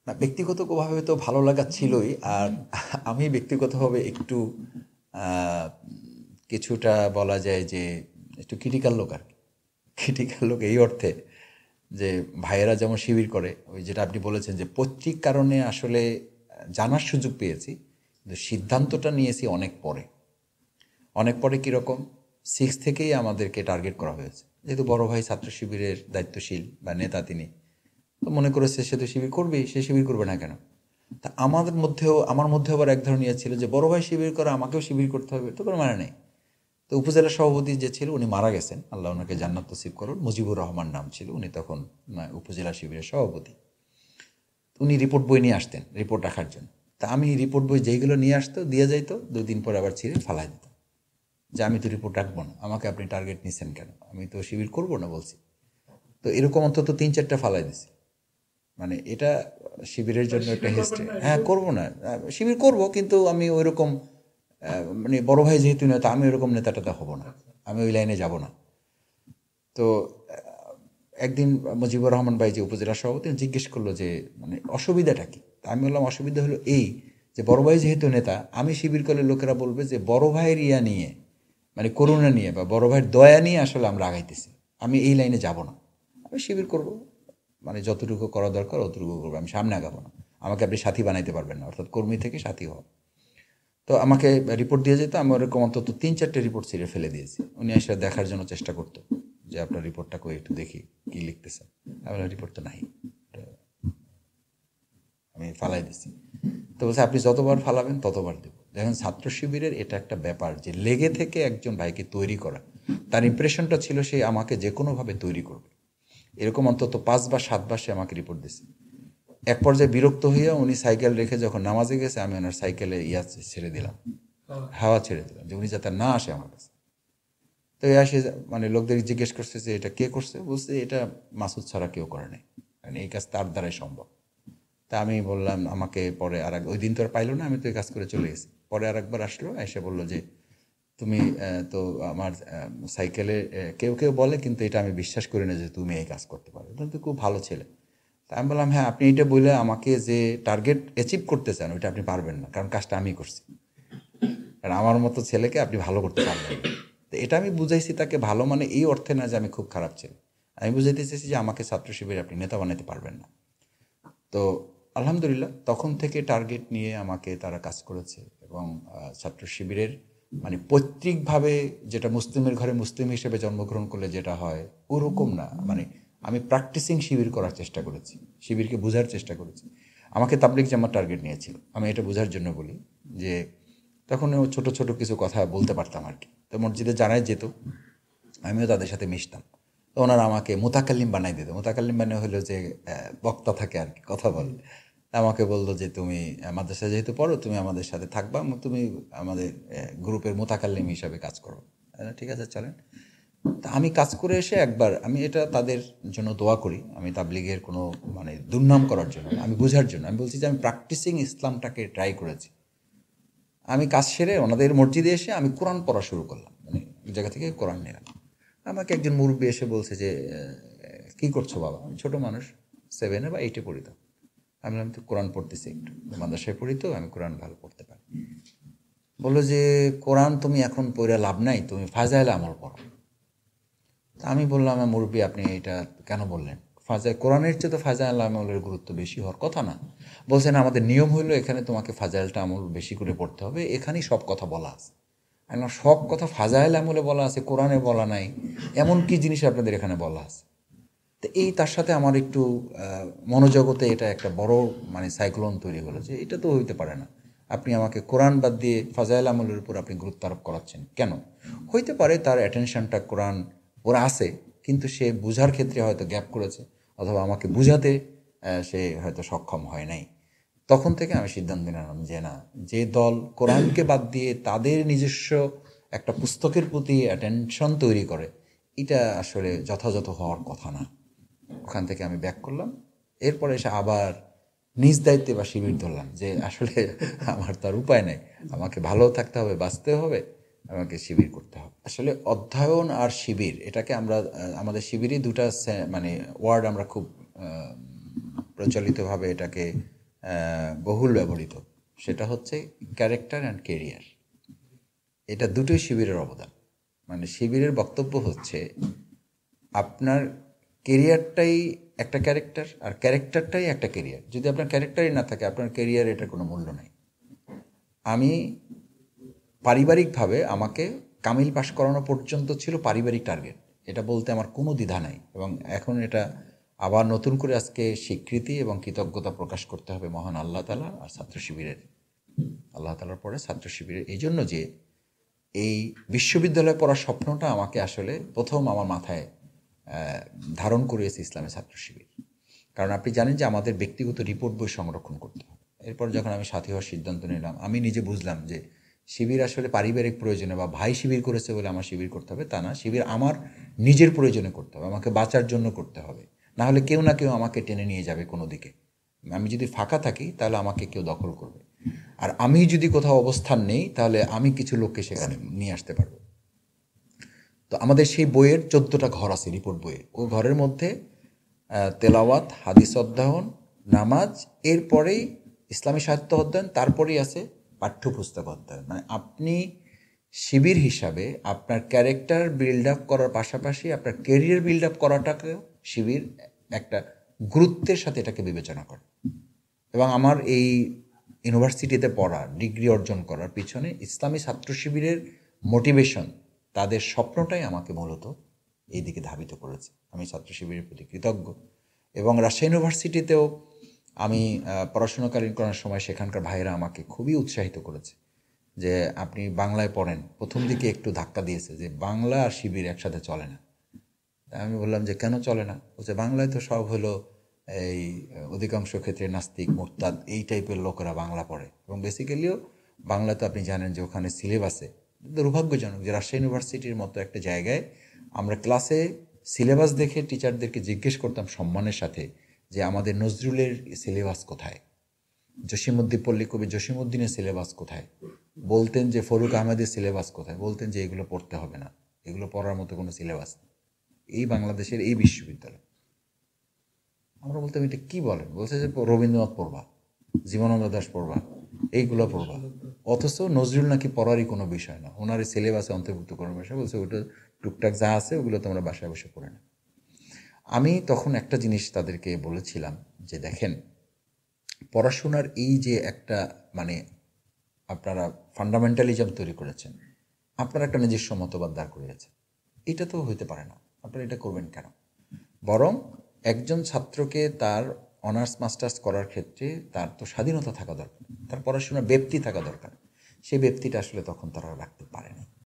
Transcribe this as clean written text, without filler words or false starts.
না, ব্যক্তিগতভাবে তো ভালো লাগা ছিলই। আর আমি ব্যক্তিগতভাবে একটু আহ, কিছুটা বলা যায় যে একটু ক্রিটিক্যাল লোক আর কি। ক্রিটিক্যাল লোক এই অর্থে যে ভাইয়েরা যেমন শিবির করে, ওই যেটা আপনি বলেছেন যে পৈতৃক কারণে আসলে জানার সুযোগ পেয়েছি, কিন্তু সিদ্ধান্তটা নিয়েছি অনেক পরে। অনেক পরে কীরকম, 6 থেকেই আমাদেরকে টার্গেট করা হয়েছে, যেহেতু বড় ভাই ছাত্র শিবিরের দায়িত্বশীল বা নেতা তিনি, তো মনে করেছে সে তো শিবির করবেই, সে শিবির করবে না কেন। তা আমার মধ্যেও আবার এক ধরনের ইয়ে ছিল যে বড় ভাই শিবির করে আমাকেও শিবির করতে হবে, তো কোনো মানে নেই। তো উপজেলা সভাপতি যে ছিল উনি মারা গেছেন, আল্লাহ ওনাকে জান্নাত নসিব করুন, মুজিবুর রহমান নাম ছিল, উনি তখন উপজেলা শিবিরের সভাপতি। উনি রিপোর্ট বই নিয়ে আসতেন রিপোর্ট রাখার জন্য। তা আমি রিপোর্ট বই যেইগুলো নিয়ে আসতো দিয়ে যাইতো, 2 দিন পরে আবার ছিঁড়ে ফালাই দিত, যে আমি তো রিপোর্ট রাখবো না, আমাকে আপনি টার্গেট নিচ্ছেন কেন, আমি তো শিবির করবো না বলছি। তো এরকম অন্তত 3-4টা ফালাই দিছি। মানে এটা শিবিরের জন্য একটা শিবির করবেন হিস্ট্রি। না হ্যাঁ, এরকম। করব না, শিবির করব, কিন্তু আমি ওই রকম মানে বড় ভাই যেহেতু নেতা, আমি ওইরকম নেতাটাতে হব না, আচ্ছা। আমি ওই লাইনে যাব না। তো একদিন মুজিবুর রহমান ভাই যে উপজেলা সভাপতি জিজ্ঞেস করলো যে মানে অসুবিধাটা কি। তা আমি বললাম অসুবিধা হলো এই, যে বড় ভাই যেহেতু নেতা, আমি শিবির করলে লোকেরা বলবে যে বড় ভাইয়ের ইয়া নিয়ে, মানে করুণা নিয়ে বা বড় ভাইয়ের দয়া নিয়ে আসলে আমরা আগাইতেছি। আমি এই লাইনে যাব না, আমি শিবির করব, মানে যতটুকু করা দরকার অতটুকু করবো, আমি সামনে আগাবো না। আমাকে আপনি সাথী বানাইতে পারবেন না, অর্থাৎ কর্মী থেকে সাথী হওয়া। তো আমাকে রিপোর্ট দিয়ে যেত, আমি ওরকম অন্তত 3-4টে রিপোর্ট ছিঁড়ে ফেলে দিয়েছি। উনি এসে দেখার জন্য চেষ্টা করতো যে আপনার রিপোর্টটা কই একটু দেখি কী লিখতেছেন। আমি বললাম রিপোর্ট তো নাই, আমি ফালাই দিছি। তো বলছে আপনি যতবার ফালাবেন ততবার দেবো। দেখেন ছাত্র শিবিরের এটা একটা ব্যাপার যে লেগে থেকে একজন ভাইকে তৈরি করা, তার ইমপ্রেশনটা ছিল সে আমাকে যে কোনোভাবে তৈরি করবে। এরকম অন্তত 5 বা 7 বার সে আমাকে রিপোর্ট দিছে। এক পর্যায়ে বিরক্ত হইয়া উনি সাইকেল রেখে যখন নামাজে গেছে, আমি ওনার সাইকেলে ছেড়ে দিলাম, হ্যাঁ। হাওয়া ছেড়ে দিলাম, যে উনি যাতে না আসে আমার কাছে। তো এ আসে, মানে লোকদের জিজ্ঞেস করছে যে এটা কে করছে, বলছে এটা মাসুদ ছাড়া কেউ করে নাই, মানে এই কাজ তার দ্বারাই সম্ভব। তা আমি বললাম, আমাকে পরে ওই দিন তো আর পাইলো না, আমি তো এই কাজ করে চলে গেছি। পরে আরেকবার আসলো, এসে বললো যে তুমি তো আমার সাইকেলে কেউ কেউ বলে, কিন্তু এটা আমি বিশ্বাস করি না যে তুমি এই কাজ করতে পারো, তুমি তো খুব ভালো ছেলে। তা আমি বললাম হ্যাঁ, আপনি এটা বলে আমাকে যে টার্গেট অ্যাচিভ করতে চান ওইটা আপনি পারবেন না, কারণ কাজটা আমি করছি। কারণ আমার মতো ছেলেকে আপনি ভালো করতে পারবেন না। তো এটা আমি বুঝাইছি তাকে, ভালো মানে এই অর্থে না যে আমি খুব খারাপ ছেলে, আমি বুঝাইতে চেয়েছি যে আমাকে ছাত্র শিবিরে আপনি নেতা বানাতে পারবেন না। তো আলহামদুলিল্লাহ তখন থেকে টার্গেট নিয়ে আমাকে তারা কাজ করেছে। এবং ছাত্র শিবিরের মানে পৈতৃকভাবে যেটা মুসলিমের ঘরে মুসলিম হিসেবে জন্মগ্রহণ করলে যেটা হয় ওরকম না, মানে আমি প্র্যাকটিসিং শিবির করার চেষ্টা করেছি, শিবিরকে বোঝার চেষ্টা করেছি। আমাকে তাবলিগ জামাত টার্গেট নিয়েছিল, আমি এটা বোঝার জন্য বলি যে তখন ও ছোট ছোট কিছু কথা বলতে পারতাম আর কি। তো মসজিদে জানাই যেত, আমিও তাদের সাথে মিশতাম। তো ওনারা আমাকে মোতাকাল্লিম বানাই দিত। মোতাকাল্লিম মানে হলো যে বক্তা থাকে আর কি, কথা বলে। আমাকে বললো যে তুমি মাদ্রাসায় যেহেতু পড়ো, তুমি আমাদের সাথে থাকবা, তুমি আমাদের গ্রুপের মোতাকাল্লিম হিসাবে কাজ করো। ঠিক আছে চলেন। তা আমি কাজ করে এসে একবার, আমি এটা তাদের জন্য দোয়া করি, আমি তাবলিগের কোনো মানে দুর্নাম করার জন্য না, আমি বোঝার জন্য। আমি বলছি যে আমি প্র্যাকটিসিং ইসলামটাকে ট্রাই করেছি। আমি কাজ সেরে ওনাদের মসজিদে এসে আমি কোরআন পড়া শুরু করলাম, মানে এক জায়গা থেকে কোরআন নিলাম। আমাকে একজন মুরব্বী এসে বলছে যে কী করছো বাবা, আমি ছোটো মানুষ, 7 বা 8 পড়ি তো। আমি বললাম তো কোরআন পড়তেছি একটু, মাদ্রাসায় পড়ি তো, আমি কোরআন ভালো পড়তে পারি। বললো যে কোরআন তুমি এখন পড়ে লাভ নাই, তুমি ফাজাইল আমল পড়ো। তা আমি বললাম মুরব্বী আপনি এটা কেন বললেন, কোরআনের চেয়ে তো ফাজাইল আমলের গুরুত্ব বেশি হওয়ার কথা না। বলছেন আমাদের নিয়ম হইলো এখানে তোমাকে ফাজাইলটা আমল বেশি করে পড়তে হবে, এখানেই সব কথা বলা আছে। আমি বললাম, সব কথা ফাজাইল আমলে বলা আছে, কোরআনে বলা নাই, এমন কি জিনিস আপনাদের এখানে বলা আছে? তো এই তার সাথে আমার একটু মনোজগতে এটা একটা বড় মানে সাইক্লোন তৈরি হলো যে এটা তো হইতে পারে না, আপনি আমাকে কোরআন বাদ দিয়ে ফাজাইল আমলের উপর আপনি গুরুত্ব আরোপ করাচ্ছেন কেন। হইতে পারে তার অ্যাটেনশনটা কোরআন ওরা আছে, কিন্তু সে বোঝার ক্ষেত্রে হয়তো গ্যাপ করেছে, অথবা আমাকে বুঝাতে সে হয়তো সক্ষম হয় নাই। তখন থেকে আমি সিদ্ধান্ত নিলাম যে না, যে দল কোরআনকে বাদ দিয়ে তাদের নিজস্ব একটা পুস্তকের প্রতি অ্যাটেনশন তৈরি করে, এটা আসলে যথাযথ হওয়ার কথা না। ওখান থেকে আমি ব্যাক করলাম। এরপরে এসে আবার নিজ দায়িত্বে বা শিবির ধরলাম, যে আসলে আমার তার উপায় নেই, আমাকে ভালো থাকতে হবে, বাঁচতে হবে, আমাকে শিবির করতে হবে। আসলে অধ্যয়ন আর শিবির এটাকে আমরা আমাদের শিবিরই দুটা মানে ওয়ার্ড আমরা খুব প্রচলিতভাবে এটাকে বহুল ব্যবহৃত, সেটা হচ্ছে ক্যারেক্টার অ্যান্ড কেরিয়ার। এটা দুটোই শিবিরের অবদান। মানে শিবিরের বক্তব্য হচ্ছে আপনার কেরিয়ারটাই একটা ক্যারেক্টার আর ক্যারেক্টারটাই একটা কেরিয়ার। যদি আপনার ক্যারেক্টারই না থাকে, আপনার কেরিয়ার এটার কোনো মূল্য নাই। আমি পারিবারিকভাবে আমাকে কামিল পাশ করানো পর্যন্ত ছিল পারিবারিক টার্গেট, এটা বলতে আমার কোনো দ্বিধা নাই। এবং এখন এটা আবার নতুন করে আজকে স্বীকৃতি এবং কৃতজ্ঞতা প্রকাশ করতে হবে মহান আল্লাহ তাআলা আর ছাত্র শিবিরের, আল্লাহ তাআলার পরে ছাত্র শিবিরের, এই জন্য যে এই বিশ্ববিদ্যালয়ে পড়ার স্বপ্নটা আমাকে আসলে প্রথম আমার মাথায় ধারণ করিয়েছে ইসলামী ছাত্র শিবির। কারণ আপনি জানেন যে আমাদের ব্যক্তিগত রিপোর্ট বই সংরক্ষণ করতে হবে। এরপর যখন আমি সাথী হওয়ার সিদ্ধান্ত নিলাম, আমি নিজে বুঝলাম যে শিবির আসলে পারিবারিক প্রয়োজনে বা ভাই শিবির করেছে বলে আমার শিবির করতে হবে তা না, শিবির আমার নিজের প্রয়োজনে করতে হবে, আমাকে বাঁচার জন্য করতে হবে। না হলে কেউ না কেউ আমাকে টেনে নিয়ে যাবে কোনো দিকে। আমি যদি ফাঁকা থাকি তাহলে আমাকে কেউ দখল করবে, আর আমি যদি কোথাও অবস্থান নেই তাহলে আমি কিছু লোককে সেখানে নিয়ে আসতে পারবো। তো আমাদের সেই বইয়ের 14টা ঘর আছে রিপোর্ট বইয়ে। ওই ঘরের মধ্যে তেলাওয়াত, হাদিস অধ্যয়ন, নামাজ, এরপরেই ইসলামী সাহিত্য অধ্যয়ন, তারপরেই আছে পাঠ্যপুস্তক অধ্যয়ন। মানে আপনি শিবির হিসাবে আপনার ক্যারেক্টার বিল্ড আপ করার পাশাপাশি আপনার কেরিয়ার বিল্ড আপ করাটাকেও শিবির একটা গুরুত্বের সাথে এটাকে বিবেচনা করে। এবং আমার এই ইউনিভার্সিটিতে পড়া, ডিগ্রি অর্জন করার পিছনে ইসলামী ছাত্র শিবিরের মোটিভেশন, তাদের স্বপ্নটাই আমাকে মূলত এই দিকে ধাবিত করেছে। আমি ছাত্র শিবিরের প্রতি কৃতজ্ঞ। এবং রাজশাহী ইউনিভার্সিটিতেও আমি পড়াশোনাকালীন করার সময় সেখানকার ভাইয়েরা আমাকে খুবই উৎসাহিত করেছে যে আপনি বাংলায় পড়েন। প্রথম দিকে একটু ধাক্কা দিয়েছে যে বাংলা আর শিবির একসাথে চলে না। আমি বললাম যে কেন চলে না? বলছে বাংলায় তো সব হলো এই অধিকাংশ ক্ষেত্রে নাস্তিক, মোরতাদ, এই টাইপের লোকেরা বাংলা পড়ে। এবং বেসিক্যালিও বাংলা তো আপনি জানেন যে ওখানে সিলেবাসে, দুর্ভাগ্যজনক যে রাজশাহী ইউনিভার্সিটির মতো একটা জায়গায় আমরা ক্লাসে সিলেবাস দেখে টিচারদেরকে জিজ্ঞেস করতাম সম্মানের সাথে যে আমাদের নজরুলের সিলেবাস কোথায়, জসীমউদ্দিন পল্লী কবি জসীমউদ্দিনের সিলেবাস কোথায়, বলতেন যে ফরুক আহমেদের সিলেবাস কোথায়, বলতেন যে এগুলো পড়তে হবে না, এগুলো পড়ার মতো কোনো সিলেবাস নেই এই বাংলাদেশের এই বিশ্ববিদ্যালয়। আমরা বলতাম এটা কী বলেন? বলছে যে রবীন্দ্রনাথ পড়বা, জীবনানন্দ দাশ পড়বা, এইগুলো পড়বা। অথচ নজরুল নাকি পড়ারই কোনো বিষয় না, ওনার সিলেবাসে অন্তর্ভুক্ত কোনো বিষয়। বলছে ওটা টুকটাক যা আছে ওগুলো তোমরা বাসায় বসে পড়ে না। আমি তখন একটা জিনিস তাদেরকে বলেছিলাম যে দেখেন, পড়াশোনার এই যে একটা মানে আপনারা ফান্ডামেন্টালিজম তৈরি করেছেন, আপনারা একটা নিজস্ব মতবাদ দাঁড় করিয়েছেন, এটা তো হইতে পারে না। আপনারা এটা করবেন কেন? বরং একজন ছাত্রকে তার অনার্স মাস্টার্স করার ক্ষেত্রে তার তো স্বাধীনতা থাকা দরকার, তার পড়াশোনার ব্যাপ্তি থাকা দরকার। সেই ব্যাপ্তিটা আসলে তখন তারা রাখতে পারেনি।